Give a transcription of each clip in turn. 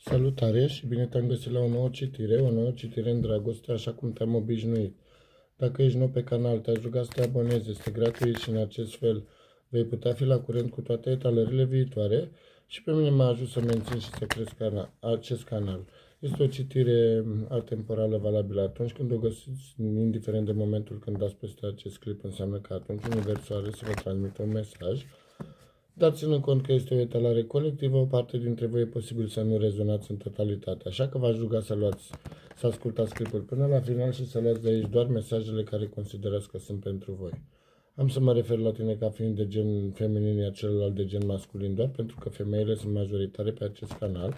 Salutare și bine te-am găsit la o nouă citire în dragoste, așa cum te-am obișnuit. Dacă ești nou pe canal, te-aș ruga să te abonezi, este gratuit și în acest fel vei putea fi la curent cu toate etalările viitoare și pe mine mă ajută să mențin și să cresc acest canal. Este o citire atemporală valabilă atunci când o găsiți, indiferent de momentul când dați peste acest clip, înseamnă că atunci Universul are să vă transmită un mesaj. Dar ținând cont că este o etalare colectivă, o parte dintre voi e posibil să nu rezonați în totalitate. Așa că v-aș ruga să ascultați clipul până la final și să luați de aici doar mesajele care considerați că sunt pentru voi. Am să mă refer la tine ca fiind de gen feminin, iar celălalt de gen masculin, doar pentru că femeile sunt majoritare pe acest canal.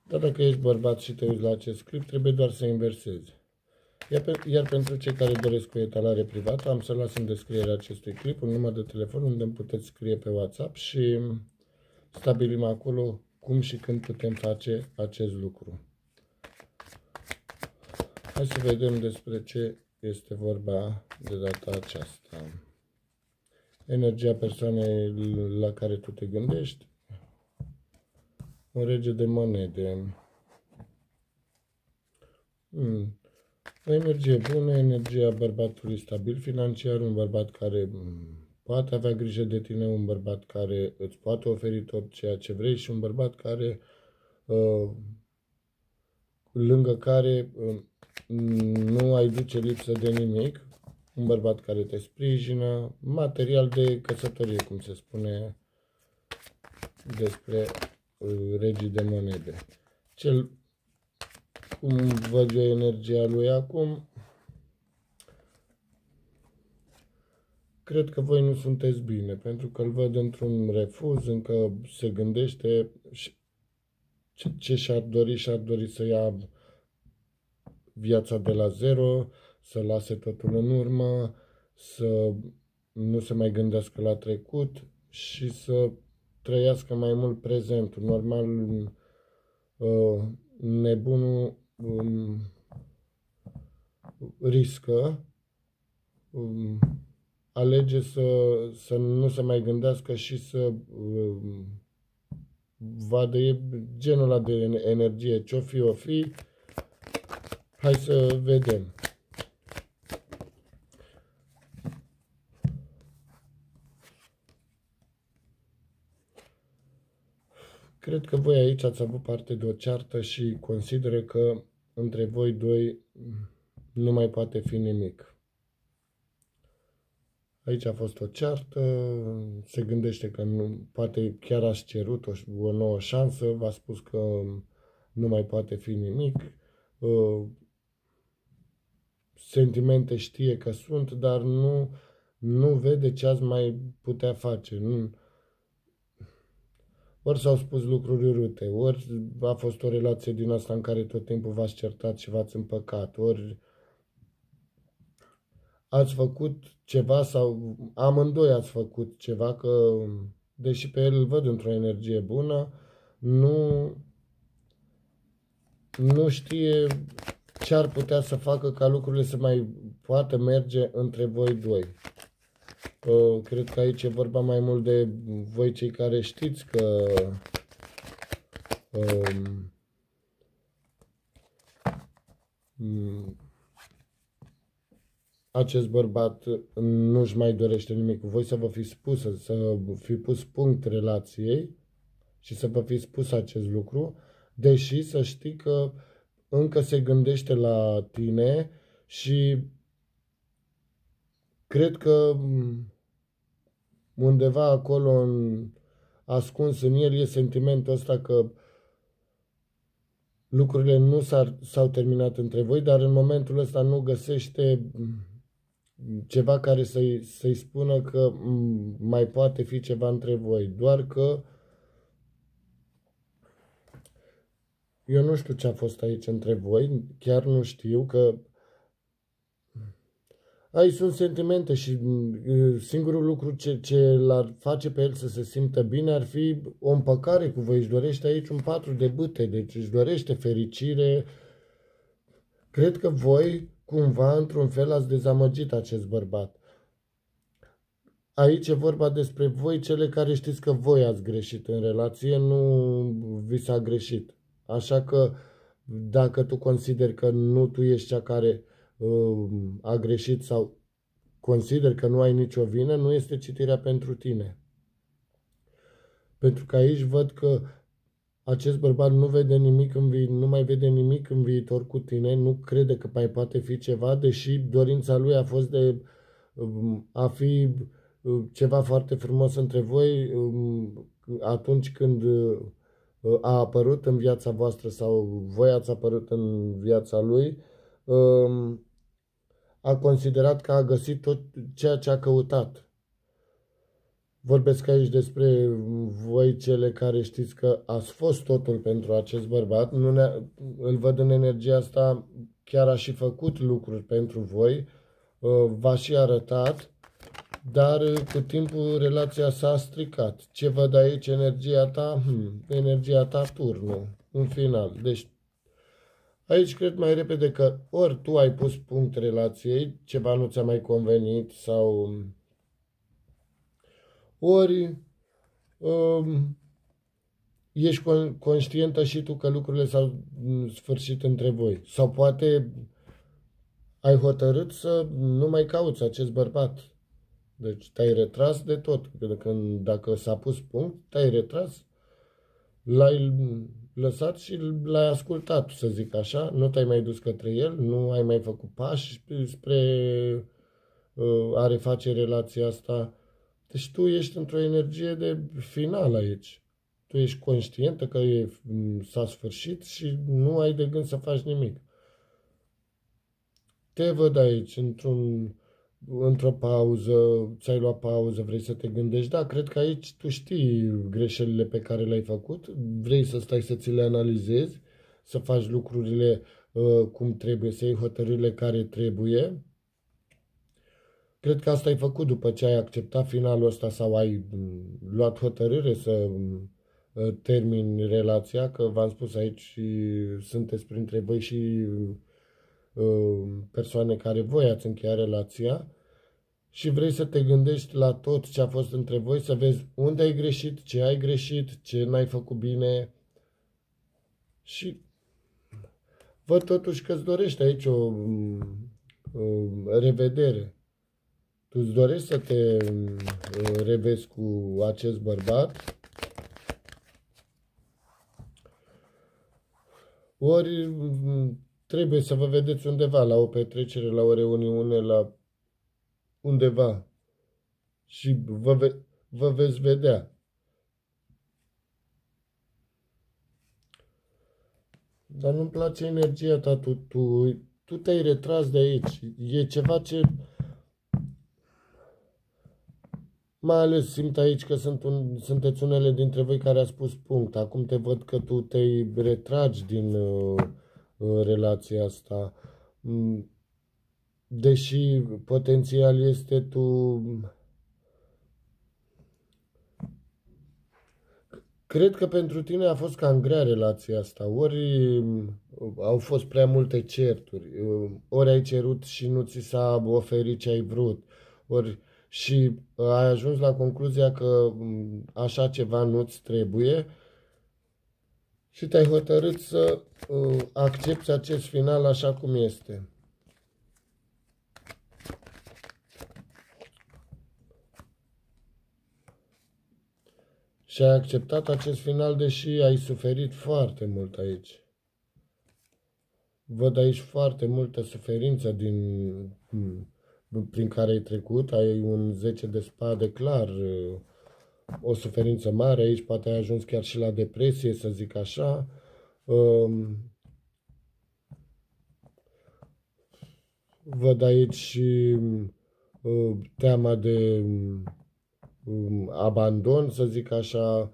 Dar dacă ești bărbat și te uiți la acest clip, trebuie doar să inversezi. Iar pentru cei care doresc o etalare privată, am să las în descrierea acestui clip un număr de telefon unde îmi puteți scrie pe WhatsApp și stabilim acolo cum și când putem face acest lucru. Hai să vedem despre ce este vorba de data aceasta. Energia persoanei la care tu te gândești. Un rege de monede. O energie bună, energia bărbatului stabil financiar, un bărbat care poate avea grijă de tine, un bărbat care îți poate oferi tot ceea ce vrei și un bărbat care, lângă care nu ai duce lipsă de nimic, un bărbat care te sprijină, material de căsătorie, cum se spune despre regii de monede. Cum văd eu energia lui acum, cred că voi nu sunteți bine, pentru că îl văd într-un refuz, încă se gândește ce și-ar dori să ia viața de la zero, să lase totul în urmă, să nu se mai gândească la trecut și să trăiască mai mult prezentul. Normal, nebunul riscă, alege să nu se mai gândească și să vadă genul ăla de energie. Ce-o fi, o fi. Hai să vedem. Cred că voi aici ați avut parte de o ceartă și consideră că între voi doi nu mai poate fi nimic. Aici a fost o ceartă, se gândește că nu, poate chiar ați cerut o nouă șansă, v-a spus că nu mai poate fi nimic. Sentimente știe că sunt, dar nu vede ce ați mai putea face. Ori s-au spus lucruri urâte, ori a fost o relație din asta în care tot timpul v-ați certat și v-ați împăcat, ori ați făcut ceva sau amândoi ați făcut ceva, că deși pe el îl văd într-o energie bună, nu știe ce ar putea să facă ca lucrurile să mai poată merge între voi doi. Cred că aici e vorba mai mult de voi cei care știți că acest bărbat nu-și mai dorește nimic cu voi, să vă fi spus, să fi pus punct relației și să vă fi spus acest lucru, deși să știi că încă se gândește la tine și cred că undeva acolo ascuns în el e sentimentul ăsta că lucrurile nu s-au terminat între voi, dar în momentul ăsta nu găsește ceva care să-i spună că mai poate fi ceva între voi. Doar că eu nu știu ce a fost aici între voi, chiar nu știu, că aici sunt sentimente și singurul lucru ce l-ar face pe el să se simtă bine ar fi o împăcare cu voi. Își dorește aici un patru de bâte, deci își dorește fericire. Cred că voi, cumva, într-un fel, ați dezamăgit acest bărbat. Aici e vorba despre voi, cele care știți că voi ați greșit în relație, nu vi s-a greșit. Așa că dacă tu consideri că nu tu ești cea care a greșit sau consideri că nu ai nicio vină, nu este citirea pentru tine. Pentru că aici văd că acest bărbat nu vede nimic nu mai vede nimic în viitor cu tine, nu crede că mai poate fi ceva, deși dorința lui a fost de a fi ceva foarte frumos între voi atunci când a apărut în viața voastră sau voi ați apărut în viața lui, a considerat că a găsit tot ceea ce a căutat. Vorbesc aici despre voi cele care știți că ați fost totul pentru acest bărbat. Îl văd în energia asta, chiar a și făcut lucruri pentru voi, v-a și arătat, dar cu timpul relația s-a stricat. Ce văd aici? Energia ta? Energia ta turnul, în final. Deci aici cred mai repede că ori tu ai pus punct relației, ceva nu ți-a mai convenit sau ori ești conștientă și tu că lucrurile s-au sfârșit între voi. Sau poate ai hotărât să nu mai cauți acest bărbat. Deci te-ai retras de tot. Dacă s-a pus punct, te-ai retras, l-ai lăsat și l-ai ascultat, să zic așa. Nu te-ai mai dus către el, nu ai mai făcut pași spre a reface relația asta. Deci tu ești într-o energie de final aici. Tu ești conștientă că s-a sfârșit și nu ai de gând să faci nimic. Te văd aici într-o pauză, ți-ai luat pauză, vrei să te gândești. Da, cred că aici tu știi greșelile pe care le-ai făcut, vrei să stai să ți le analizezi, să faci lucrurile cum trebuie, să iei hotărârile care trebuie. Cred că asta ai făcut după ce ai acceptat finalul ăsta sau ai luat hotărâre să termini relația, că v-am spus aici și sunteți printre voi și persoane care voi ați încheiat relația și vrei să te gândești la tot ce a fost între voi, să vezi unde ai greșit, ce n-ai făcut bine și văd totuși că îți dorești aici o revedere. Tu îți dorești să te revezi cu acest bărbat, ori trebuie să vă vedeți undeva, la o petrecere, la o reuniune, la undeva și vă veți vedea. Dar nu-mi place energia ta, tu te-ai retras de aici. E ceva ce... Mai ales simt aici că sunteți unele dintre voi care a spus punct. Acum te văd că tu te retragi din relația asta. Deși potențial este tu... Cred că pentru tine a fost cam grea relația asta. Ori au fost prea multe certuri, ori ai cerut și nu ți s-a oferit ce ai vrut, ori... și ai ajuns la concluzia că așa ceva nu-ți trebuie și te-ai hotărât să accepti acest final așa cum este. Și ai acceptat acest final deși ai suferit foarte mult aici. Văd aici foarte multă suferință prin care ai trecut, ai un 10 de spade clar, o suferință mare aici, poate ai ajuns chiar și la depresie, să zic așa. Văd aici și teama de abandon, să zic așa.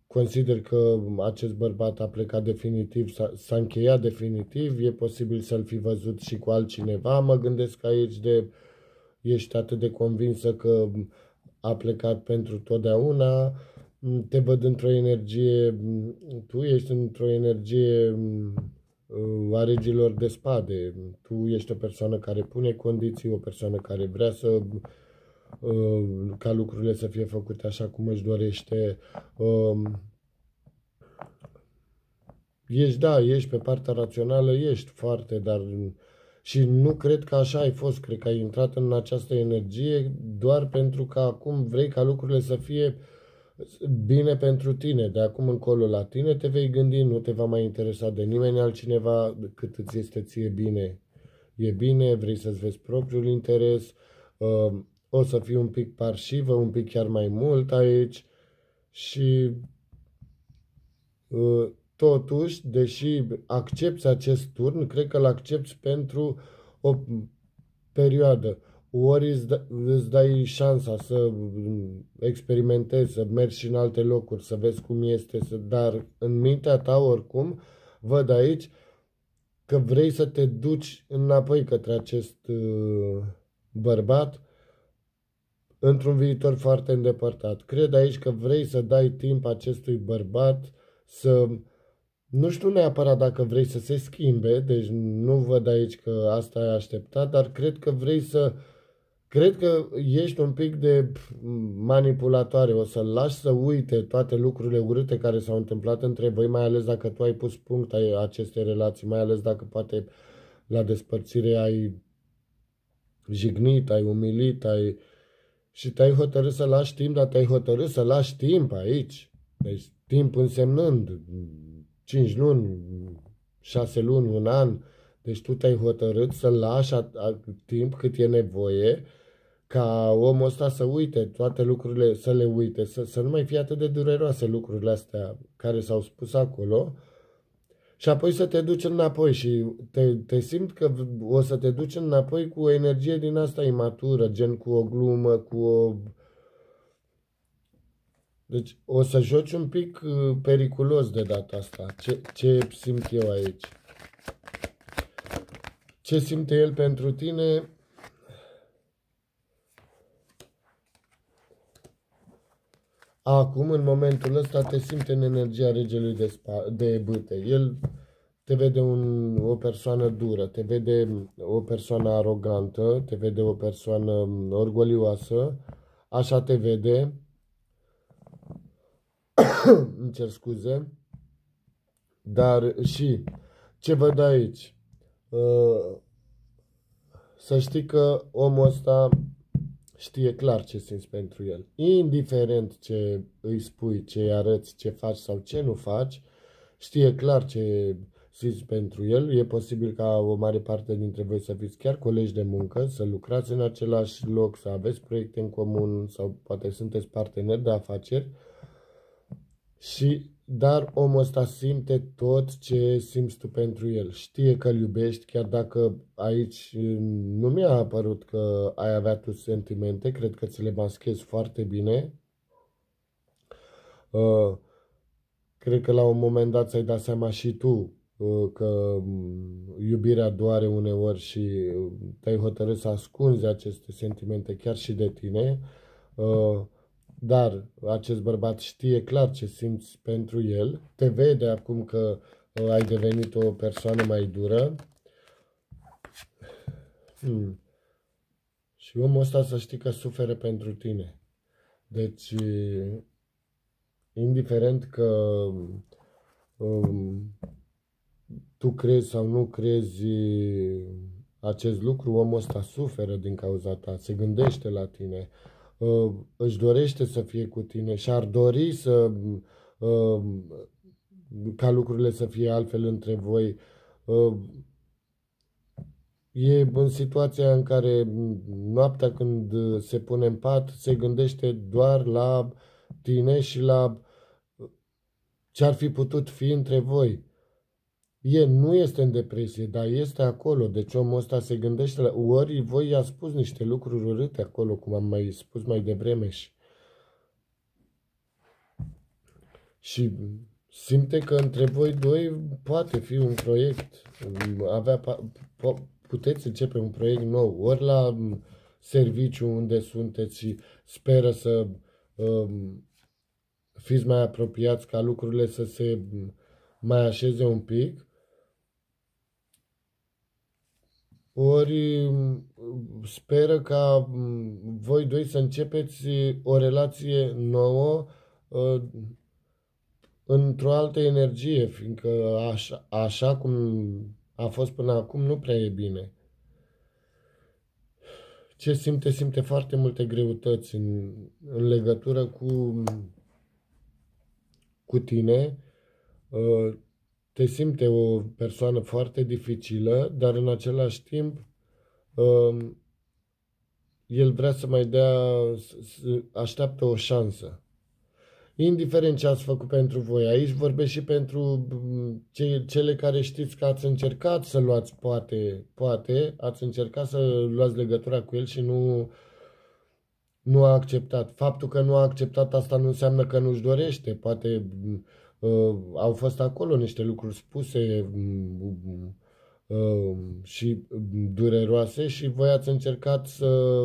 Consider că acest bărbat a plecat definitiv, s-a încheiat definitiv, e posibil să-l fi văzut și cu altcineva. Mă gândesc aici ești atât de convinsă că a plecat pentru totdeauna, te văd într-o energie, tu ești într-o energie a regilor de spade, tu ești o persoană care pune condiții, o persoană care vrea ca lucrurile să fie făcute așa cum își dorește. ești, da, ești pe partea rațională, ești foarte, dar și nu cred că așa ai fost, cred că ai intrat în această energie doar pentru că acum vrei ca lucrurile să fie bine pentru tine. De acum încolo la tine te vei gândi, nu te va mai interesa de nimeni altcineva cât îți este ție bine. E bine, vrei să-ți vezi propriul interes, o să fii un pic parșivă, un pic chiar mai mult aici și totuși, deși accepti acest turn, cred că îl accepti pentru o perioadă. Ori îți dai șansa să experimentezi, să mergi și în alte locuri, să vezi cum este, dar în mintea ta oricum văd aici că vrei să te duci înapoi către acest bărbat într-un viitor foarte îndepărtat. Cred aici că vrei să dai timp acestui bărbat să, nu știu neapărat dacă vrei să se schimbe, deci nu văd aici că asta ai așteptat, dar cred că ești un pic de manipulatoare, o să-l lași să uite toate lucrurile urâte care s-au întâmplat între voi, mai ales dacă tu ai pus punct acestei relații, mai ales dacă poate la despărțire ai jignit, ai umilit, și te-ai hotărât să lași timp, dar te-ai hotărât să lași timp aici. Deci timp însemnând 5 luni, 6 luni, un an. Deci tu te-ai hotărât să lași timp cât e nevoie ca omul ăsta să uite toate lucrurile, să le uite, să nu mai fie atât de dureroase lucrurile astea care s-au spus acolo și apoi să te duci înapoi și te simt că o să te duci înapoi cu o energie din asta imatură, gen cu o glumă, Deci o să joci un pic periculos de data asta. Ce simt eu aici? Ce simte el pentru tine? Acum, în momentul ăsta, te simte în energia regelui de bâte. El te vede o persoană dură, te vede o persoană arogantă, te vede o persoană orgolioasă, așa te vede, îmi cer scuze, dar și ce văd aici? Să știi că omul ăsta știe clar ce simți pentru el. Indiferent ce îi spui, ce îi arăți, ce faci sau ce nu faci, știe clar ce simți pentru el. E posibil ca o mare parte dintre voi să fiți chiar colegi de muncă, să lucrați în același loc, să aveți proiecte în comun sau poate sunteți parteneri de afaceri. Dar omul ăsta simte tot ce simți tu pentru el. Știe că îl iubești, chiar dacă aici nu mi-a apărut că ai avea tu sentimente, cred că ți le maschezi foarte bine. Cred că la un moment dat ți-ai dat seama și tu că iubirea doare uneori și te-ai hotărât să ascunzi aceste sentimente chiar și de tine. Dar acest bărbat știe clar ce simți pentru el, te vede acum că ai devenit o persoană mai dură. Și omul ăsta să știi că suferă pentru tine. Deci, indiferent că tu crezi sau nu crezi acest lucru, omul ăsta suferă din cauza ta, se gândește la tine. Își dorește să fie cu tine și ar dori ca lucrurile să fie altfel între voi. E în situația în care noaptea când se pune în pat se gândește doar la tine și la ce ar fi putut fi între voi. Nu este în depresie, dar este acolo. Deci omul ăsta se gândește ori voi i-a spus niște lucruri urâte acolo, cum am mai spus mai devreme și simte că între voi doi poate fi un proiect. Puteți începe un proiect nou, ori la serviciu unde sunteți și speră să fiți mai apropiați ca lucrurile să se mai așeze un pic, ori speră ca voi doi să începeți o relație nouă într-o altă energie, fiindcă așa cum a fost până acum nu prea e bine. Ce simte? Simte foarte multe greutăți în legătură cu tine. Te simte o persoană foarte dificilă, dar în același timp el vrea să mai dea, așteaptă o șansă. Indiferent ce ați făcut pentru voi, aici vorbesc și pentru cele care știți că ați încercat să luați, poate, ați încercat să luați legătura cu el și nu a acceptat. Faptul că nu a acceptat asta nu înseamnă că nu-și dorește. Poate au fost acolo niște lucruri spuse și dureroase și voi ați încercat să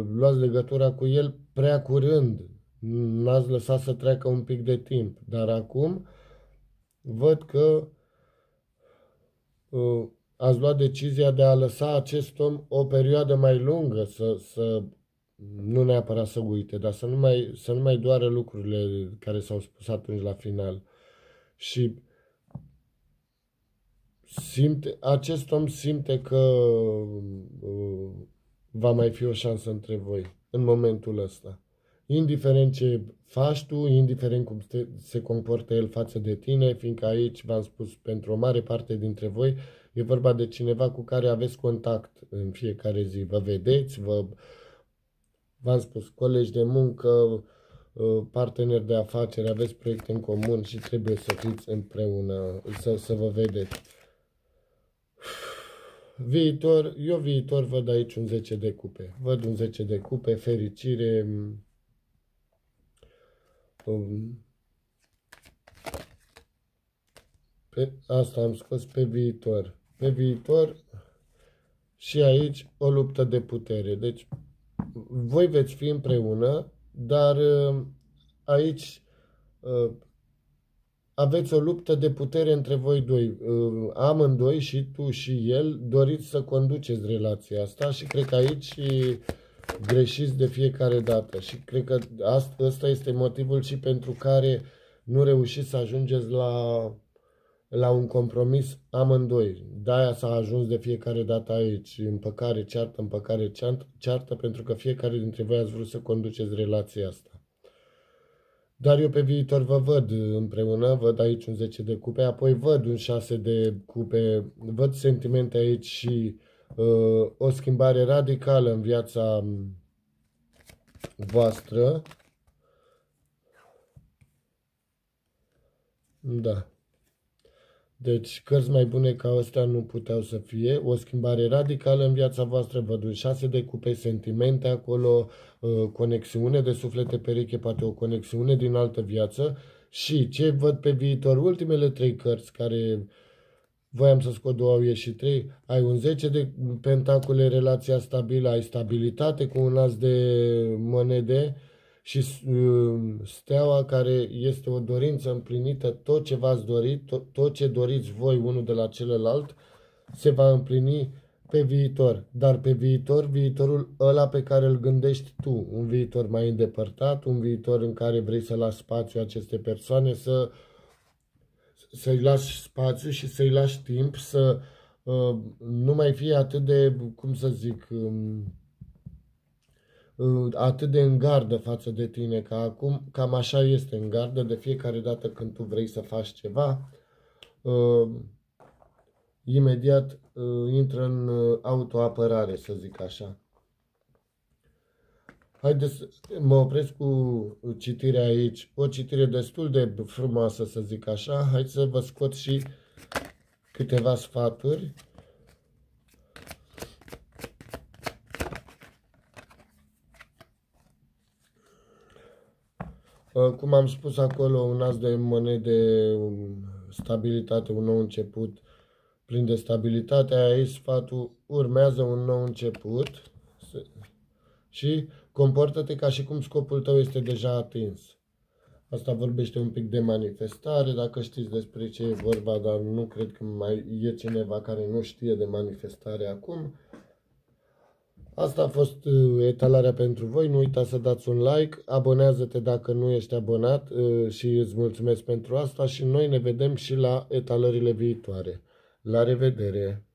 luați legătura cu el prea curând. N-ați lăsat să treacă un pic de timp. Dar acum văd că ați luat decizia de a lăsa acest om o perioadă mai lungă, să nu neapărat să uite, dar să nu mai doară lucrurile care s-au spus atunci la final. Și acest om simte că va mai fi o șansă între voi în momentul ăsta. Indiferent ce faci tu, indiferent cum se comportă el față de tine, fiindcă aici, v-am spus, pentru o mare parte dintre voi, e vorba de cineva cu care aveți contact în fiecare zi. Vă vedeți, v-am spus, colegi de muncă, parteneri de afaceri, aveți proiecte în comun și trebuie să fiți împreună, să vă vedeți. Viitor văd aici un 10 de cupe. Văd un 10 de cupe, fericire. Asta am scos pe viitor. Pe viitor și aici o luptă de putere. Deci voi veți fi împreună, dar aici aveți o luptă de putere între voi doi. Amândoi, și tu și el, doriți să conduceți relația asta și cred că aici greșiți de fiecare dată. Și cred că ăsta este motivul și pentru care nu reușiți să ajungeți la un compromis amândoi. De-aia s-a ajuns de fiecare dată aici, împăcare, ceartă, pentru că fiecare dintre voi ați vrut să conduceți relația asta. Dar eu pe viitor vă văd împreună, văd aici un 10 de cupe, apoi văd un 6 de cupe, văd sentimente aici și o schimbare radicală în viața voastră. Da. Deci, cărți mai bune ca astea nu puteau să fie. O schimbare radicală în viața voastră, văd un 6 de cupe, sentimente acolo, conexiune de suflete pereche, poate o conexiune din altă viață. Și ce văd pe viitor? Ultimele 3 cărți care voiam să scot 2, au ieșit 3. Ai un 10 de pentacole, relația stabilă, ai stabilitate cu un as de monede. Și steaua, care este o dorință împlinită, tot ce v-ați dorit, tot ce doriți voi unul de la celălalt, se va împlini pe viitor. Dar pe viitorul ăla pe care îl gândești tu, un viitor mai îndepărtat, un viitor în care vrei să lași spațiu aceste persoane, să-i lași spațiu și să-i lași timp să nu mai fie atât de, cum să zic, atât de în gardă față de tine, că acum cam așa este, în gardă de fiecare dată când tu vrei să faci ceva, imediat intră în autoapărare, să zic așa. Haideți să mă opresc cu citirea aici, o citire destul de frumoasă, să zic așa. Haideți să vă scot și câteva sfaturi. Cum am spus acolo, un as de monede, stabilitate, un nou început, plin de stabilitate. Aici sfatul: urmează un nou început și comportă-te ca și cum scopul tău este deja atins. Asta vorbește un pic de manifestare, dacă știți despre ce e vorba, dar nu cred că mai e cineva care nu știe de manifestare acum. Asta a fost etalarea pentru voi. Nu uita să dați un like, abonează-te dacă nu ești abonat și îți mulțumesc pentru asta și noi ne vedem și la etalările viitoare. La revedere!